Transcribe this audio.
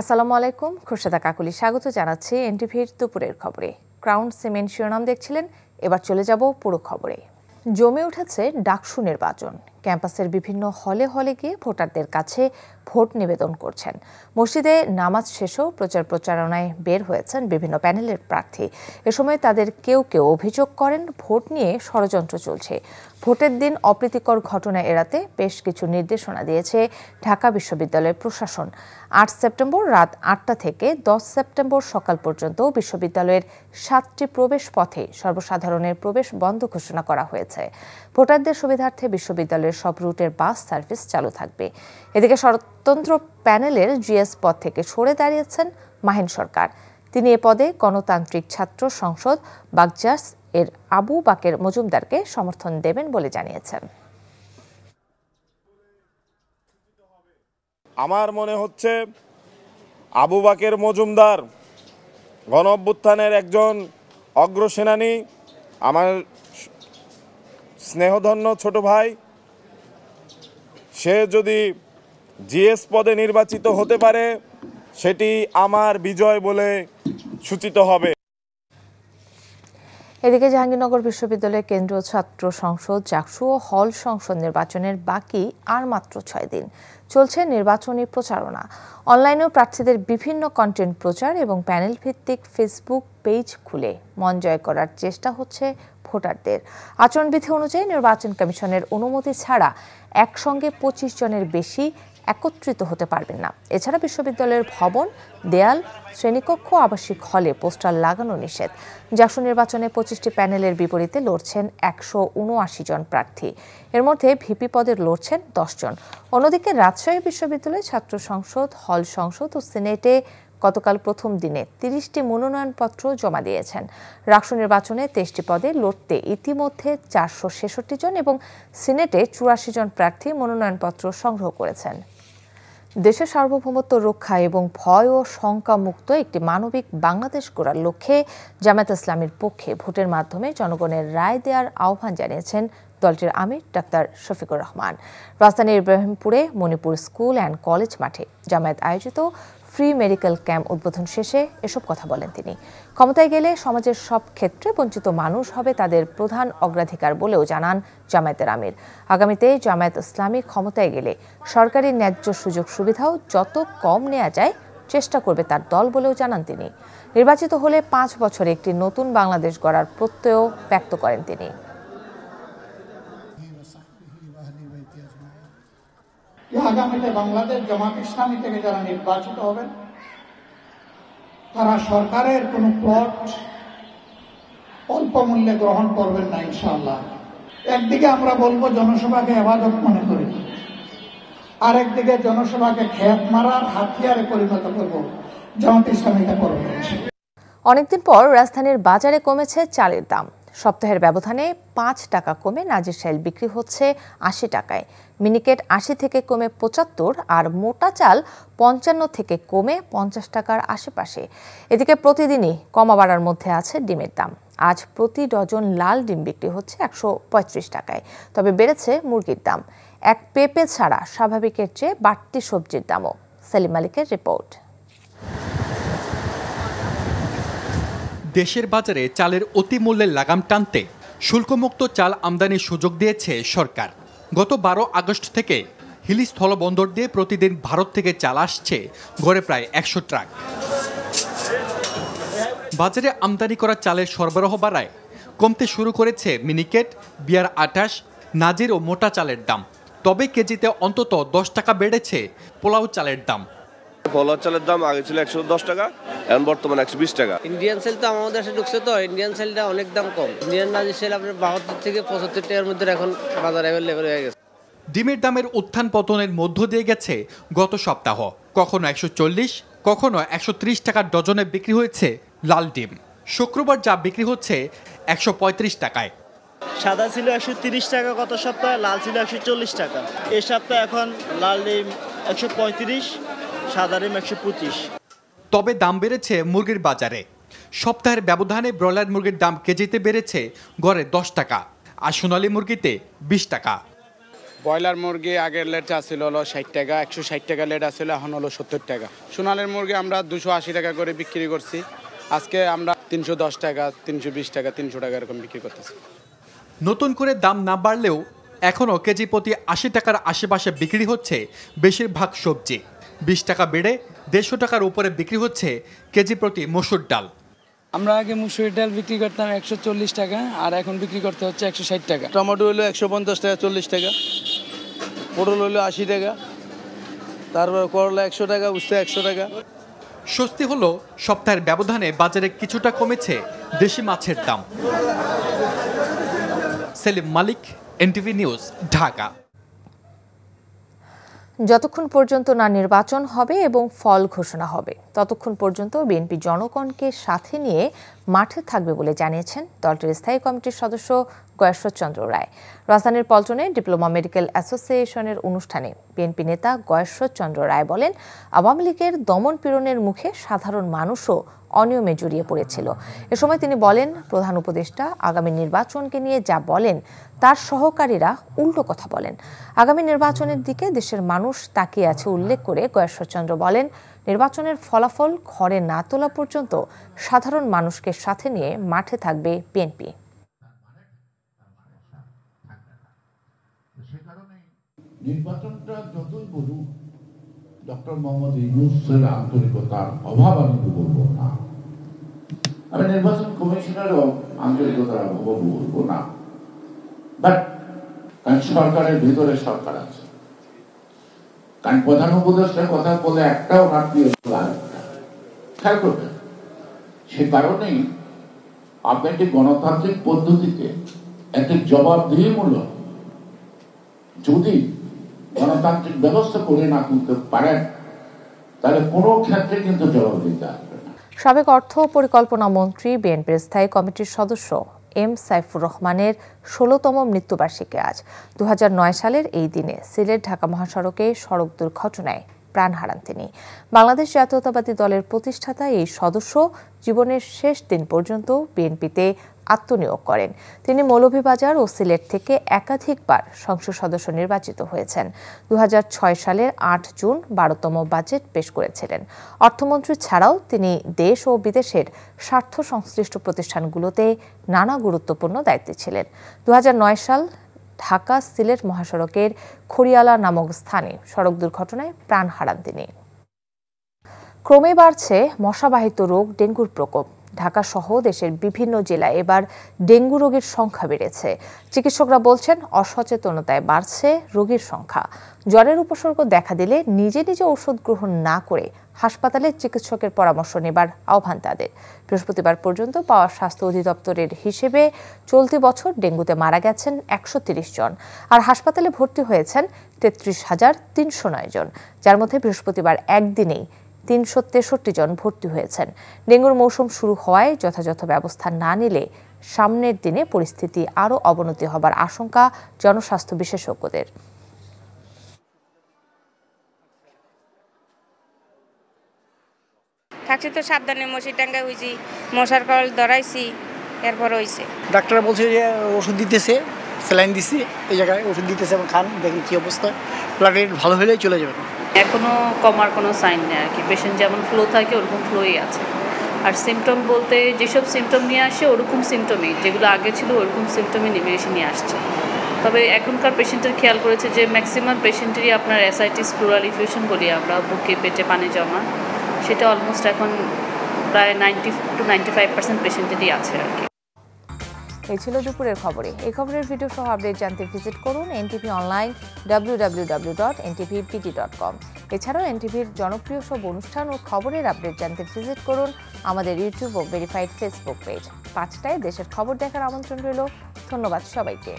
আসসালামু আলাইকুম, খুরশেদা কাকুলি স্বাগত জানাচ্ছি এনটিভির দুপুরের খবরে। ক্রাউন সিমেন্ট শিরোনাম দেখছিলেন, এবার চলে যাব পুরো খবরে। জমে উঠেছে ডাকসু নির্বাচন। ক্যাম্পাসের বিভিন্ন হলে হলে গিয়ে ভোটারদের কাছে ভোট নিবেদন করছেন। মসজিদে নামাজ শেষেও প্রচার প্রচারণায় বের হয়েছেন বিভিন্ন প্যানেলের প্রার্থী। এ সময় তাদের কেউ কেউ অভিযোগ করেন ভোট নিয়ে ষড়যন্ত্র চলছে। ভোটের দিন অপ্রীতিকর ঘটনা এড়াতে বেশ কিছু নির্দেশনা দিয়েছে ঢাকা বিশ্ববিদ্যালয়ের প্রশাসন। ৮ সেপ্টেম্বর রাত ৮টা থেকে ১০ সেপ্টেম্বর সকাল পর্যন্ত বিশ্ববিদ্যালয়ের ৭টি প্রবেশ পথে সর্বসাধারণের প্রবেশ বন্ধ ঘোষণা করা হয়েছে। ভোটারদের সুবিধার্থে বিশ্ববিদ্যালয়ের সব রুটের বাস সার্ভিস চালু থাকবে। এদিকে স্বতন্ত্র প্যানেলের জিএস পদ থেকে সরে দাঁড়িয়েছেন মাহিন সরকার। তিনি এ পদে গণতান্ত্রিক ছাত্র সংসদ বাকজাস এর আবু বাকের মজুমদারকে সমর্থন দেবেন বলে জানিয়েছেন। আমার মনে হচ্ছে আবু বাকের মজুমদার গণ অভ্যুত্থানের একজন অগ্রসেনানী, আমার স্নেহধন্য ছোট ভাই। সে যদি জিএস পদে নির্বাচিত হতে পারে, সেটি আমার বিজয় বলে সূচিত হবে। এদিকে জাহাঙ্গীরনগর বিশ্ববিদ্যালয়ের কেন্দ্রীয় ছাত্র সংসদ জাকসু ও হল সংসদ নির্বাচনের বাকি আর মাত্র ৬ দিন। চলছে নির্বাচনী প্রচারণা। অনলাইনেও প্রার্থীদের বিভিন্ন কন্টেন্ট প্রচার এবং প্যানেল ভিত্তিক ফেসবুক পেজ খুলে মন জয় করার চেষ্টা হচ্ছে ভোটারদের। আচরণবিধি অনুযায়ী নির্বাচন কমিশনের অনুমতি ছাড়া একসঙ্গে ২৫ জনের বেশি একত্রিত হতে পারবেন না। এছাড়া বিশ্ববিদ্যালয়ের ভবন, দেয়াল, শ্রেণীকক্ষ, আবাসিক হলে পোস্টার লাগানো নিষেধ। জাকসু নির্বাচনে ২৫টি প্যানেলের বিপরীতে লড়ছেন ১৭৯ জন প্রার্থী। এর মধ্যে ভিপি পদে লড়ছেন ১০ জন। অন্যদিকে রাজশাহী বিশ্ববিদ্যালয় ছাত্র সংসদ, হল সংসদ ও সিনেটে গতকাল প্রথম দিনে ৩০টি মনোনয়নপত্র জমা দিয়েছেন। রাকসু নির্বাচনে ২৩টি পদে লড়তে ইতিমধ্যে ৪৬৬ জন এবং সিনেটে ৮৪ জন প্রার্থী মনোনয়নপত্র সংগ্রহ করেছেন। দেশের সার্বভৌমত্ব রক্ষা এবং ভয় ও শঙ্কামুক্ত একটি মানবিক বাংলাদেশ গড়ার লক্ষ্যে জামায়াতে ইসলামীর পক্ষে ভোটের মাধ্যমে জনগণের রায় দেওয়ার আহ্বান জানিয়েছেন দলটির আমির ডাক্তার শফিকুর রহমান। রাজধানীর ইব্রাহিমপুরে মণিপুর স্কুল অ্যান্ড কলেজ মাঠে জামায়াত আয়োজিত ফ্রি মেডিকেল ক্যাম্প উদ্বোধন শেষে এসব কথা বলেন তিনি। ক্ষমতায় গেলে সমাজের সব ক্ষেত্রে বঞ্চিত মানুষ হবে তাদের প্রধান অগ্রাধিকার বলেও জানান জামায়াতের আমির। আগামীতে জামায়াত ইসলামী ক্ষমতায় গেলে সরকারি ন্যায্য সুযোগ সুবিধাও যত কম নেওয়া যায় চেষ্টা করবে তার দল বলেও জানান তিনি। নির্বাচিত হলে ৫ বছরে একটি নতুন বাংলাদেশ গড়ার প্রত্যয় ব্যক্ত করেন তিনি। আগামীতে বাংলাদেশ জামাত ইসলামী থেকে যারা নির্বাচিত হবেন, তারা সরকারের কোনো প্লট অল্প মূল্যে গ্রহণ করবেন না ইনশাআল্লাহ। একদিকে আমরা বলবো জনসভাকে ইবাদত মনে করি, আরেকদিকে জনসভাকে খেত মারার হাতিয়ারে পরিণত করব। জামাত ইসলামী এটা করবে। অনেকদিন পর রাজধানীর বাজারে কমেছে চালের দাম। সপ্তাহের ব্যবধানে ৫ টাকা কমে নাজিরশাইল বিক্রি হচ্ছে ৮০ টাকায়, মিনিকেট ৮০ থেকে কমে ৭৫ আর মোটা চাল ৫৫ থেকে কমে ৫০ টাকার আশেপাশে। এদিকে প্রতিদিনই কমা বাড়ার মধ্যে আছে ডিমের দাম। আজ প্রতি ডজন লাল ডিম বিক্রি হচ্ছে ১৩৫ টাকায়। তবে বেড়েছে মুরগির দাম। এক পেঁপে ছাড়া স্বাভাবিকের চেয়ে বাড়তি সবজির দামও। সেলিম মালিকের রিপোর্ট। দেশের বাজারে চালের অতিমূল্যের লাগাম টানতে শুল্কমুক্ত চাল আমদানির সুযোগ দিয়েছে সরকার। গত ১২ আগস্ট থেকে হিলি স্থলবন্দর দিয়ে প্রতিদিন ভারত থেকে চাল আসছে গড়ে প্রায় ১০০ ট্রাক। বাজারে আমদানি করা চালের সরবরাহ বাড়ায় কমতে শুরু করেছে মিনিকেট, বিয়ার ২৮, নাজির ও মোটা চালের দাম। তবে কেজিতে অন্তত ১০ টাকা বেড়েছে পোলাও চালের দাম। পোলাও চালের দাম আগে ছিল ১১০ টাকা, এখন বর্তমানে ১২০ টাকা। ইন্ডিয়ান সেল তো আমাদের দেশে ঢুকছে, তো ইন্ডিয়ান সেলটা অনেক দাম কম। ইন্ডিয়ান নাজির সেল আপনার ৭২ থেকে ৭৫ টাকার মধ্যে এখন বাজার অ্যাভেলেবল হয়ে গেছে। ডিমের দামের উত্থান পতনের মধ্য দিয়ে গেছে গত সপ্তাহ। কখনো ১৪০, কখনো ১৩০ টাকার ডজনে বিক্রি হয়েছে লাল ডিম। শুক্রবার যা বিক্রি হচ্ছে ১৩৫ টাকায়। সাদা ছিল ১৩০ টাকা গত সপ্তাহে, লাল ছিল ১৪০ টাকা। এই সপ্তাহে এখন লাল ডিম ১৩৫, সাদা ডিম ১২৫। তবে দাম বেড়েছে মুরগির বাজারে। সপ্তাহের ব্যবধানে ব্রয়লার মুরগির দাম কেজিতে বেড়েছে গড়ে ১০ টাকা আর সোনালী মুরগিতে ২০ টাকা। ব্রয়লার মুরগি আগের লেট আসছিল হলো 60 টাকা, 160 টাকা লেট আসছিল, এখন হলো 70 টাকা। সোনালীর মুরগি আমরা 280 টাকা করে বিক্রি করছি, আজকে আমরা 310 টাকা, 320 টাকা, 300 টাকা এরকম বিক্রি করতেছি। নতুন করে দাম না বাড়লেও এখনও কেজি প্রতি 80 টাকার আশেপাশে বিক্রি হচ্ছে বেশিরভাগ সবজি। 20 টাকা বেড়ে 150 টাকার উপরে বিক্রি হচ্ছে কেজি প্রতি মসুর ডাল। আমরা আগে মুসুরির ডাল বিক্রি করতাম 140 টাকা, আর এখন বিক্রি করতে হচ্ছে 160 টাকা। টমেটো হলো 150 টাকা, 40 টাকা। পটল হলো 80 টাকা, তারপর করলা 100 টাকা, উচ্ছে 100 টাকা। স্বস্তি হলো সপ্তাহের ব্যবধানে বাজারে কিছুটা কমেছে দেশি মাছের দাম। সেলিম মালিক, এনটিভি নিউজ, ঢাকা। যতক্ষণ পর্যন্ত না নির্বাচন হবে এবং ফল ঘোষণা হবে ততক্ষণ পর্যন্ত বিএনপি জনগণকে সাথে নিয়ে মাঠে থাকবে বলে জানিয়েছেন দলটির স্থায়ী কমিটির সদস্য গয়েশ্বর চন্দ্র রায়। রাজধানীর পল্টনে ডিপ্লোমা মেডিকেল অ্যাসোসিয়েশনের অনুষ্ঠানে বিএনপি নেতা গয়েশ্বর চন্দ্র রায় বলেন, আওয়ামী লীগের দমন পীড়নের মুখে সাধারণ মানুষও অনিয়মে জড়িয়ে পড়েছিল। এ সময় তিনি বলেন, প্রধান উপদেষ্টা আগামী নির্বাচনকে নিয়ে যা বলেন তার সহকারীরা উল্টো কথা বলেন। আগামী নির্বাচনের দিকে দেশের মানুষ তাকিয়ে আছে উল্লেখ করে গয়েশ্বর চন্দ্র বলেন, নির্বাচনের ফলাফল ঘরে না তোলা পর্যন্ত সাধারণ মানুষকে সাথে নিয়ে মাঠে থাকবে বিএনপি। নির্বাচনটা যতই বলুন, ডক্টর মোহাম্মদ ইউনূসের আন্তরিকতার অভাব আমি তো বলবো না, আমি নির্বাচন কমিশনেরও আন্তরিকতার অভাব বলবো না, বাট কারণ সরকারের ভিতরে সরকার আছে, কারণ প্রধান উপদেষ্টার কথা বলে একটা ওনার প্রিয় আরেকটা খেয়াল করবেন। সে কারণেই আপনি একটি গণতান্ত্রিক পদ্ধতিতে একটি জবাবদিহিমূলক যদি গণতান্ত্রিক ব্যবস্থা করে না তুলতে পারেন তাহলে কোনো ক্ষেত্রে কিন্তু জবাব দিতে আসবে না। সাবেক অর্থ পরিকল্পনা মন্ত্রী বিএনপির স্থায়ী কমিটির সদস্য এম সাইফুর রহমানের ১৬তম মৃত্যুবার্ষিকী আজ। ২০০৯ সালের এই দিনে সিলেট ঢাকা মহাসড়কে সড়ক দুর্ঘটনায় প্রাণ হারান তিনি। বাংলাদেশ জাতীয়তাবাদী দলের প্রতিষ্ঠাতা এই সদস্য জীবনের শেষ দিন পর্যন্ত বিএনপিতে আত্মনিয়োগ করেন। তিনি মৌলভীবাজার ও সিলেট থেকে একাধিকবার সংসদ সদস্য নির্বাচিত হয়েছেন। ২০০৬ সালের ৮ জুন ১২তম বাজেট পেশ করেছিলেন। অর্থমন্ত্রী ছাড়াও তিনি দেশ ও বিদেশের স্বার্থ সংশ্লিষ্ট প্রতিষ্ঠানগুলোতে নানা গুরুত্বপূর্ণ দায়িত্বে ছিলেন। ২০০৯ সাল ঢাকা সিলেট মহাসড়কের খড়িয়ালা নামক স্থানে সড়ক দুর্ঘটনায় প্রাণ হারান তিনি। ক্রমে বাড়ছে মশাবাহিত রোগ ডেঙ্গুর প্রকোপ। ঢাকা সহ দেশের বিভিন্ন জেলায় এবার ডেঙ্গু রোগীর সংখ্যা বেড়েছে। চিকিৎসকরা বলছেন, অসচেতনতায় বাড়ছে রোগীর সংখ্যা। জ্বরের উপসর্গ দেখা দিলে নিজে নিজে ওষুধ গ্রহণ না করে হাসপাতালে চিকিৎসকের পরামর্শ নেবার আহ্বান তাদের। বৃহস্পতিবার পর্যন্ত পাওয়া স্বাস্থ্য অধিদপ্তরের হিসেবে চলতি বছর ডেঙ্গুতে মারা গেছেন ১৩০ জন, আর হাসপাতালে ভর্তি হয়েছেন ৩৩,৩০৯ জন, যার মধ্যে বৃহস্পতিবার একদিনেই ৩৬৩ জন ভর্তি হয়েছেন। ডেঙ্গুর মৌসুম শুরু হওয়ায় যথাযথ ব্যবস্থা না নিলে সামনের দিনে পরিস্থিতি আরও অবনতি হবার আশঙ্কা জনস্বাস্থ্য বিশেষজ্ঞদের। থাকছি তো সাবধানে, মশি টাঙ্গা হয়েছি, মশার কল ধরাইছি, এরপর হয়েছে। ডাক্তার বলছে যে ওষুধ দিতেছে, স্যালাইন দিচ্ছে, এই জায়গায় ওষুধ দিতেছে, এবং খান, দেখেন কী অবস্থা, ব্লাড রেট ভালো হলেই চলে যাবে। এখনও কমার কোনো সাইন নেই আর কি, পেশেন্ট যেমন ফ্লো থাকে ওরকম ফ্লোই আছে। আর সিমটম বলতে যেসব সিমটম নিয়ে আসে ওরকম সিমটমই, যেগুলো আগে ছিল ওরকম সিমটমই নেমে এসে নিয়ে আসছে। তবে এখনকার পেশেন্টের খেয়াল করেছে যে ম্যাক্সিমাম পেশেন্টেরই আপনার অ্যাসাইটিস প্লুরাল ইনফেকশন বলি আমরা, বুকে পেটে পানি জমা, সেটা অলমোস্ট এখন প্রায় 90 to 95% পেশেন্টেরই আছে আর কি। এই ছিল দুপুরের খবরে। এই খবরের ভিডিও সহ আপডেট জানতে ভিজিট করুন এনটিভি অনলাইন www.ntvpt.com। এছাড়াও এনটিভির জনপ্রিয় সব অনুষ্ঠান ও খবরের আপডেট জানতে ভিজিট করুন আমাদের ইউটিউব ও ভেরিফাইড ফেসবুক পেজ। 5টায় দেশের খবর দেখার আমন্ত্রণ রইল। ধন্যবাদ সবাইকে।